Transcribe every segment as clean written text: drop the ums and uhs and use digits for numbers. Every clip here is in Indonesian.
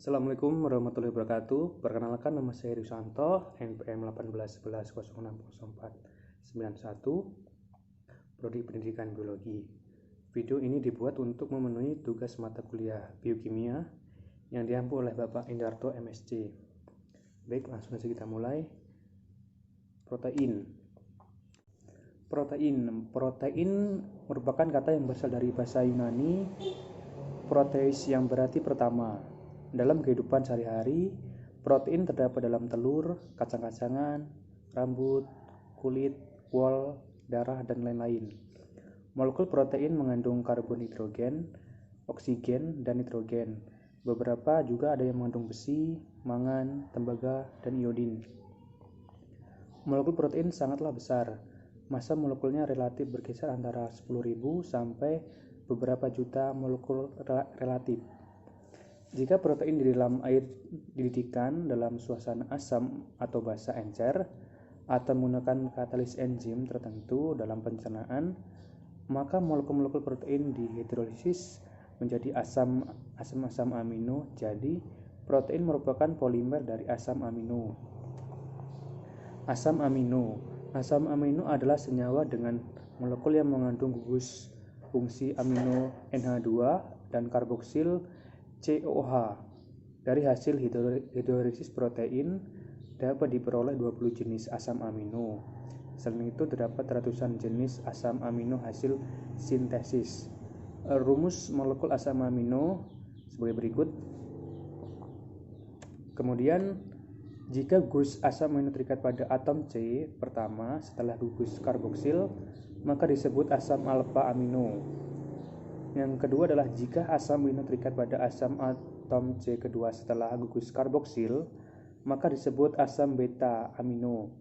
Assalamualaikum warahmatullahi wabarakatuh. Perkenalkan, nama saya Risanto, NPM 1811060491, Prodi Pendidikan Biologi. Video ini dibuat untuk memenuhi tugas mata kuliah Biokimia yang diampu oleh Bapak Indarto MSc. Baik, langsung saja kita mulai. Protein merupakan kata yang berasal dari bahasa Yunani proteis yang berarti pertama. Dalam kehidupan sehari-hari, protein terdapat dalam telur, kacang-kacangan, rambut, kulit, wol, darah, dan lain-lain. Molekul protein mengandung karbon, hidrogen, oksigen, dan nitrogen. Beberapa juga ada yang mengandung besi, mangan, tembaga, dan iodin. Molekul protein sangatlah besar. Massa molekulnya relatif berkisar antara 10.000 sampai beberapa juta molekul relatif. Jika protein di dalam air dididihkan dalam suasana asam atau basa encer atau menggunakan katalis enzim tertentu dalam pencernaan, maka molekul-molekul protein dihidrolisis menjadi asam amino. Jadi, protein merupakan polimer dari asam amino. Asam amino adalah senyawa dengan molekul yang mengandung gugus fungsi amino NH2 dan karboksil COOH. Dari hasil hidrolisis protein dapat diperoleh 20 jenis asam amino. Selain itu terdapat ratusan jenis asam amino hasil sintesis. Rumus molekul asam amino sebagai berikut. Kemudian, jika gugus asam amino terikat pada atom C pertama setelah gugus karboksil, maka disebut asam alfa amino. Yang kedua adalah jika asam amino terikat pada asam atom C kedua setelah gugus karboksil, maka disebut asam beta amino.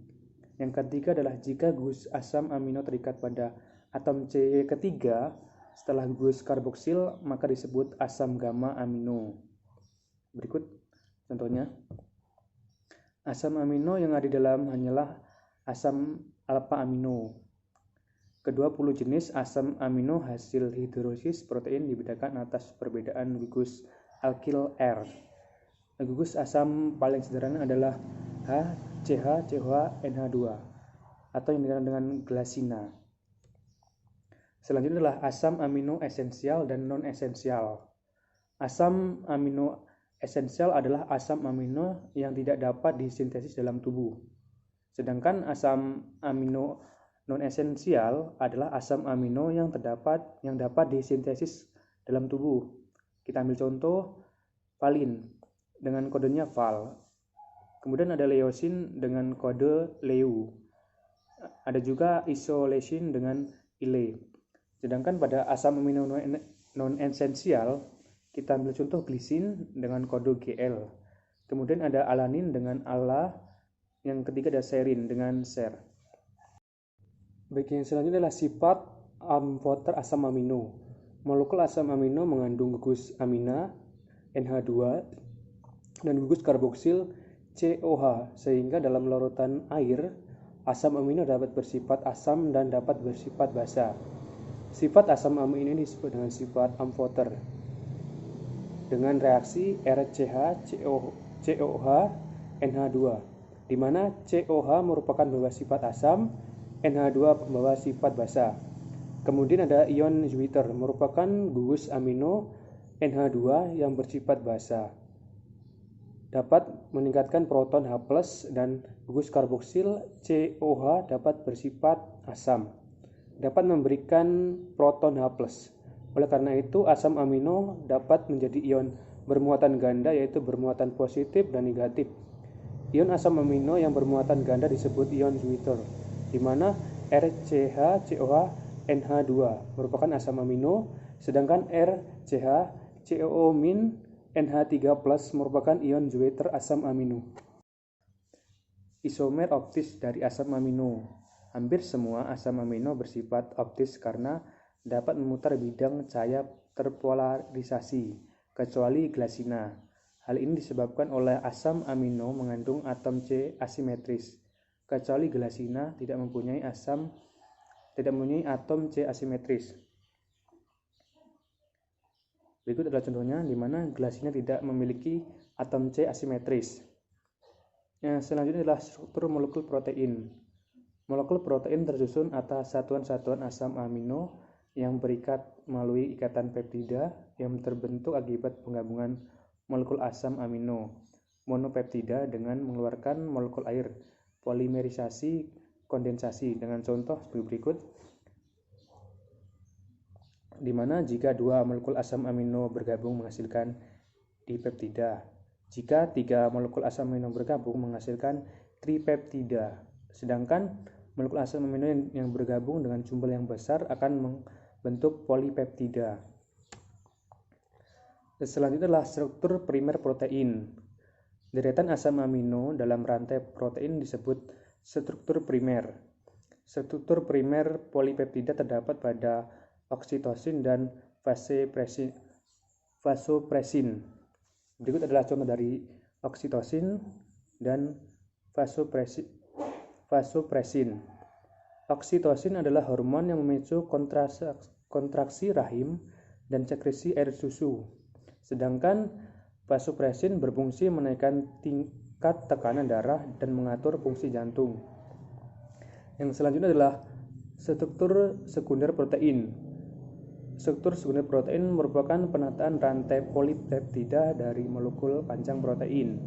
Yang ketiga adalah jika gugus asam amino terikat pada atom C ketiga setelah gugus karboksil, maka disebut asam gamma amino. Berikut contohnya. Asam amino yang ada di dalam hanyalah asam alfa amino. Kedua-puluh jenis asam amino hasil hidrolisis protein dibedakan atas perbedaan gugus alkil R. Gugus asam paling sederhana adalah H, CH, COH, NH2 atau yang dikenal dengan glasina. Selanjutnya adalah asam amino esensial dan non-esensial. Asam amino esensial adalah asam amino yang tidak dapat disintesis dalam tubuh. Sedangkan asam amino non-esensial adalah asam amino yang dapat disintesis dalam tubuh. Kita ambil contoh valin dengan kodenya val. Kemudian ada leucin dengan kode leu. Ada juga isoleucin dengan ile. Sedangkan pada asam amino non-esensial kita ambil contoh glisin dengan kode GL. Kemudian ada alanin dengan ala. Yang ketiga ada serin dengan ser. Baik, yang selanjutnya adalah sifat amfoter asam amino. Molekul asam amino mengandung gugus amina NH2 dan gugus karboksil COH, sehingga dalam larutan air asam amino dapat bersifat asam dan dapat bersifat basa. Sifat asam amino ini disebut dengan sifat amfoter dengan reaksi RCH COH NH2, di mana COH merupakan pembawa sifat asam, NH2 pembawa sifat basa. Kemudian ada ion Jupiter merupakan gugus amino NH2 yang bersifat basa. Dapat meningkatkan proton H+ dan gugus karboksil COH dapat bersifat asam. Dapat memberikan proton H+. Oleh karena itu, asam amino dapat menjadi ion bermuatan ganda, yaitu bermuatan positif dan negatif. Ion asam amino yang bermuatan ganda disebut ion Jupiter, di mana RCH-COH NH2 merupakan asam amino, sedangkan RCH-COO- NH3+ merupakan ion Jupiter asam amino. Isomer optis dari asam amino. Hampir semua asam amino bersifat optis karena dapat memutar bidang cahaya terpolarisasi, kecuali glasina. Hal ini disebabkan oleh asam amino mengandung atom C asimetris, kecuali glasina tidak mempunyai atom C asimetris. Berikut adalah contohnya di mana glasina tidak memiliki atom C asimetris. Yang selanjutnya adalah struktur molekul protein. Molekul protein tersusun atas satuan-satuan asam amino yang berikat melalui ikatan peptida yang terbentuk akibat penggabungan molekul asam amino monopeptida dengan mengeluarkan molekul air, polimerisasi, kondensasi, dengan contoh sebagai berikut. Di mana jika dua molekul asam amino bergabung menghasilkan dipeptida. Jika 3 molekul asam amino bergabung menghasilkan tripeptida. Sedangkan molekul asam amino yang bergabung dengan jumlah yang besar akan membentuk polipeptida. Dan selanjutnya adalah struktur primer protein. Deretan asam amino dalam rantai protein disebut struktur primer. Struktur primer polipeptida terdapat pada oksitosin dan vasopresin. Berikut adalah contoh dari oksitosin dan vasopresin. Oksitosin adalah hormon yang memicu kontraksi rahim dan sekresi air susu. Sedangkan vasopresin berfungsi menaikkan tingkat tekanan darah dan mengatur fungsi jantung. Yang selanjutnya adalah struktur sekunder protein. Struktur sekunder protein merupakan penataan rantai polipeptida dari molekul panjang protein,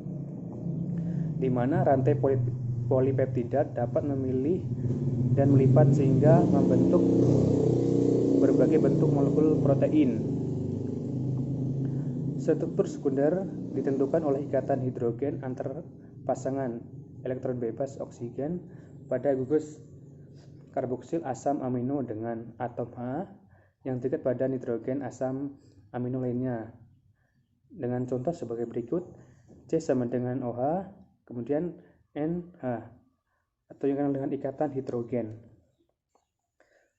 di mana rantai polipeptida dapat memilih dan melipat sehingga membentuk berbagai bentuk molekul protein. Struktur sekunder ditentukan oleh ikatan hidrogen antar pasangan elektron bebas oksigen pada gugus karboksil asam amino dengan atom H yang terikat pada nitrogen asam amino lainnya. Dengan contoh sebagai berikut, C sama dengan OH, kemudian NH, atau yang dikenal dengan ikatan hidrogen.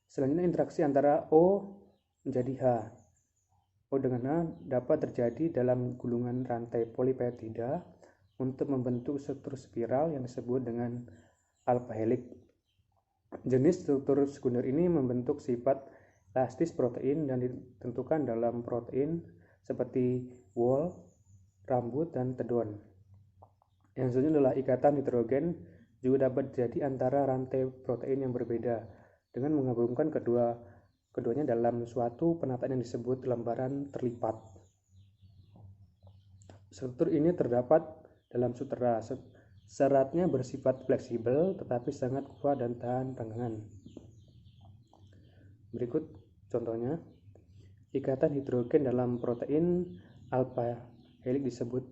Selanjutnya interaksi antara O menjadi H. O dengan H dapat terjadi dalam gulungan rantai polipeptida untuk membentuk struktur spiral yang disebut dengan alpha helix. Jenis struktur sekunder ini membentuk sifat elastis protein dan ditentukan dalam protein seperti wol, rambut, dan tendon. Yang selanjutnya adalah ikatan hidrogen juga dapat terjadi antara rantai protein yang berbeda dengan menggabungkan keduanya dalam suatu penataan yang disebut lembaran terlipat. Struktur ini terdapat dalam sutera. Seratnya bersifat fleksibel tetapi sangat kuat dan tahan renggangan. Berikut contohnya, ikatan hidrogen dalam protein alpha helix disebut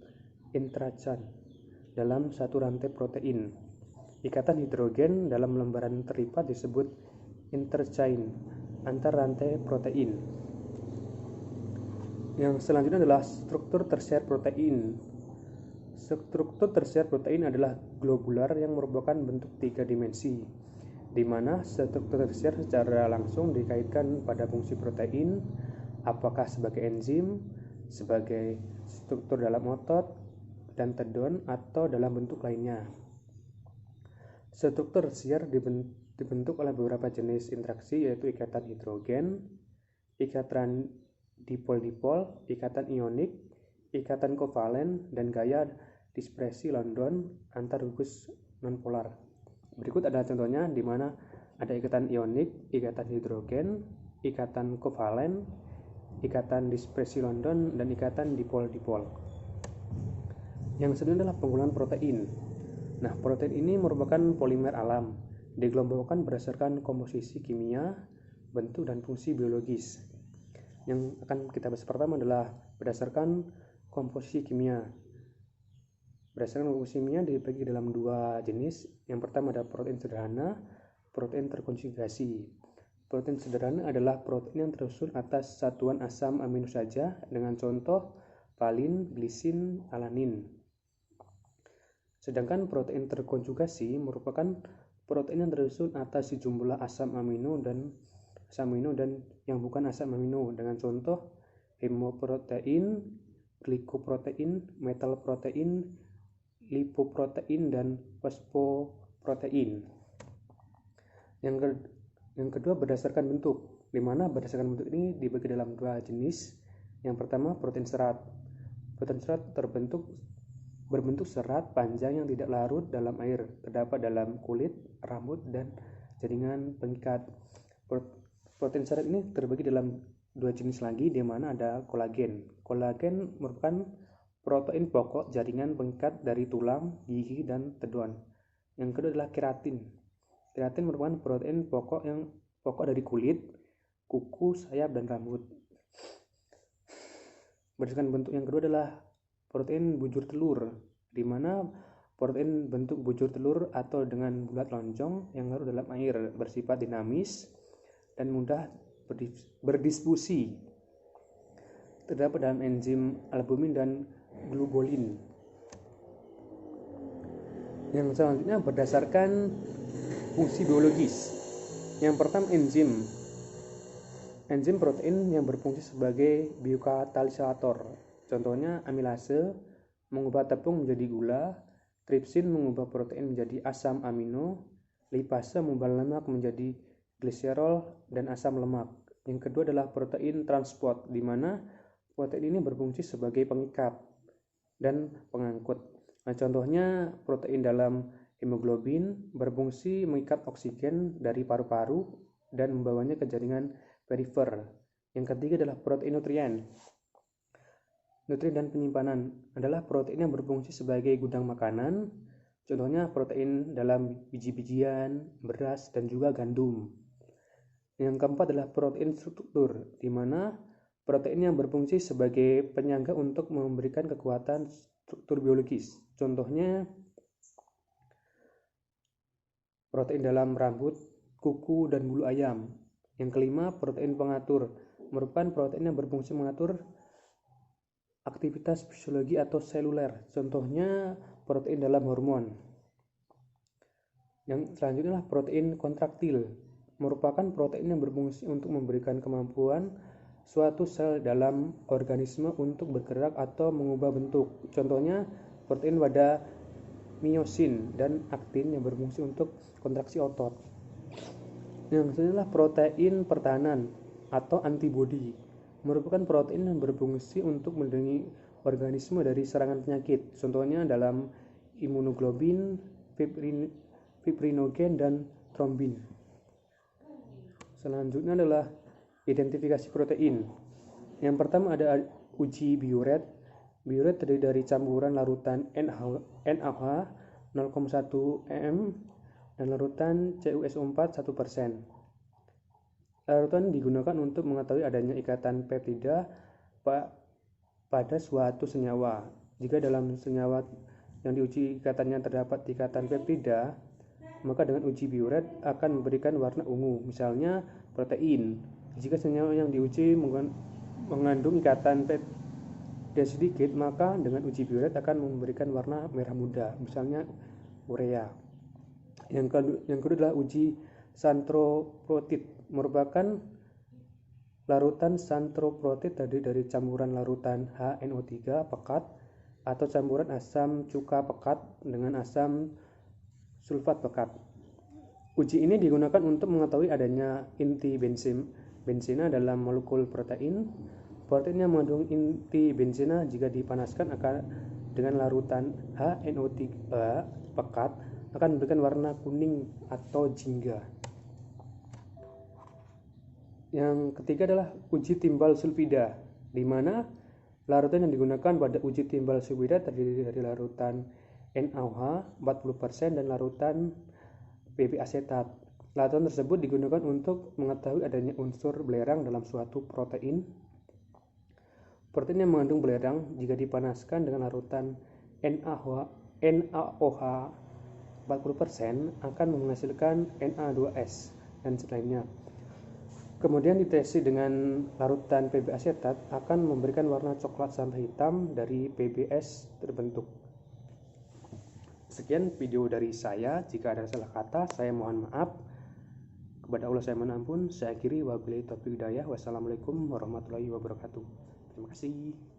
intrachain dalam satu rantai protein. Ikatan hidrogen dalam lembaran terlipat disebut interchain antar rantai protein. Yang selanjutnya adalah struktur tersier protein. Struktur tersier protein adalah globular yang merupakan bentuk 3 dimensi, di mana struktur tersier secara langsung dikaitkan pada fungsi protein, apakah sebagai enzim, sebagai struktur dalam otot dan tendon, atau dalam bentuk lainnya. Struktur tersier dibentuk oleh beberapa jenis interaksi, yaitu ikatan hidrogen, ikatan dipol-dipol, ikatan ionik, ikatan kovalen, dan gaya dispersi London antar gugus nonpolar. Berikut adalah contohnya di mana ada ikatan ionik, ikatan hidrogen, ikatan kovalen, ikatan dispersi London, dan ikatan dipol-dipol. Yang selanjutnya adalah penggunaan protein. Nah, protein ini merupakan polimer alam, dikelompokkan berdasarkan komposisi kimia, bentuk, dan fungsi biologis. Yang akan kita bahas pertama adalah berdasarkan komposisi kimia. Berdasarkan komposisi kimia dibagi dalam 2 jenis. Yang pertama adalah protein sederhana, protein terkonjugasi. Protein sederhana adalah protein yang tersusun atas satuan asam amino saja dengan contoh valin, glisin, alanin. Sedangkan protein terkonjugasi merupakan protein yang tersusun atas sejumlah asam amino dan yang bukan asam amino dengan contoh hemoprotein, glikoprotein, metalprotein, lipoprotein, dan fosfoprotein. Yang kedua berdasarkan bentuk, di mana berdasarkan bentuk ini dibagi dalam 2 jenis. Yang pertama protein serat. Protein serat terbentuk berbentuk serat panjang yang tidak larut dalam air, terdapat dalam kulit, rambut, dan jaringan pengikat. Protein serat ini terbagi dalam dua jenis lagi, di mana ada kolagen. Kolagen merupakan protein pokok jaringan pengikat dari tulang, gigi, dan tendon. Yang kedua adalah keratin. Keratin merupakan protein pokok dari kulit, kuku, sayap, dan rambut. Berdasarkan bentuk yang kedua adalah protein bujur telur, di mana protein bentuk bujur telur atau dengan bulat lonjong yang larut dalam air, bersifat dinamis dan mudah berdiskusi. Terdapat dalam enzim albumin dan glugolin. Yang selanjutnya berdasarkan fungsi biologis. Yang pertama enzim protein yang berfungsi sebagai biokatalisator. Contohnya amilase mengubah tepung menjadi gula, tripsin mengubah protein menjadi asam amino, lipase mengubah lemak menjadi gliserol dan asam lemak. Yang kedua adalah protein transport, di mana protein ini berfungsi sebagai pengikat dan pengangkut. Nah, contohnya protein dalam hemoglobin berfungsi mengikat oksigen dari paru-paru dan membawanya ke jaringan perifer. Yang ketiga adalah protein nutrien. Nutrien dan penyimpanan adalah protein yang berfungsi sebagai gudang makanan. Contohnya protein dalam biji-bijian, beras, dan juga gandum. Yang keempat adalah protein struktur, di mana protein yang berfungsi sebagai penyangga untuk memberikan kekuatan struktur biologis. Contohnya protein dalam rambut, kuku, dan bulu ayam. Yang kelima, protein pengatur, merupakan protein yang berfungsi mengatur aktivitas fisiologi atau seluler. Contohnya protein dalam hormon. Yang selanjutnya adalah protein kontraktil, merupakan protein yang berfungsi untuk memberikan kemampuan suatu sel dalam organisme untuk bergerak atau mengubah bentuk. Contohnya protein pada miosin dan aktin yang berfungsi untuk kontraksi otot. Yang selanjutnya adalah protein pertahanan atau antibodi, merupakan protein yang berfungsi untuk melindungi organisme dari serangan penyakit. Contohnya dalam imunoglobin, fibrinogen, dan trombin. Selanjutnya adalah identifikasi protein. Yang pertama ada uji biuret. Biuret terdiri dari campuran larutan NaOH 0,1 m dan larutan CuSO4 1%. Larutan digunakan untuk mengetahui adanya ikatan peptida pada suatu senyawa. Jika dalam senyawa yang diuji ikatannya terdapat ikatan peptida, maka dengan uji biuret akan memberikan warna ungu, misalnya protein. Jika senyawa yang diuji mengandung ikatan peptida sedikit, maka dengan uji biuret akan memberikan warna merah muda, misalnya urea. Yang kedua adalah uji santroprotid, merupakan larutan santroprotid terdiri dari campuran larutan HNO3 pekat atau campuran asam cuka pekat dengan asam sulfat pekat. Uji ini digunakan untuk mengetahui adanya inti benzena dalam molekul protein. Protein yang mengandung inti benzena jika dipanaskan akan dengan larutan HNO3 pekat akan memberikan warna kuning atau jingga. Yang ketiga adalah uji timbal sulfida, di mana larutan yang digunakan pada uji timbal sulfida terdiri dari larutan NaOH 40% dan larutan PP asetat. Larutan tersebut digunakan untuk mengetahui adanya unsur belerang dalam suatu protein. Protein yang mengandung belerang jika dipanaskan dengan larutan NaOH 40% akan menghasilkan Na2S dan lainnya. Kemudian ditetes dengan larutan PB asetat akan memberikan warna coklat sampai hitam dari PBS terbentuk. Sekian video dari saya. Jika ada salah kata, saya mohon maaf. Kepada Allah saya mohon ampun. Saya akhiri wabillahi taufiq hidayah. Wassalamualaikum warahmatullahi wabarakatuh. Terima kasih.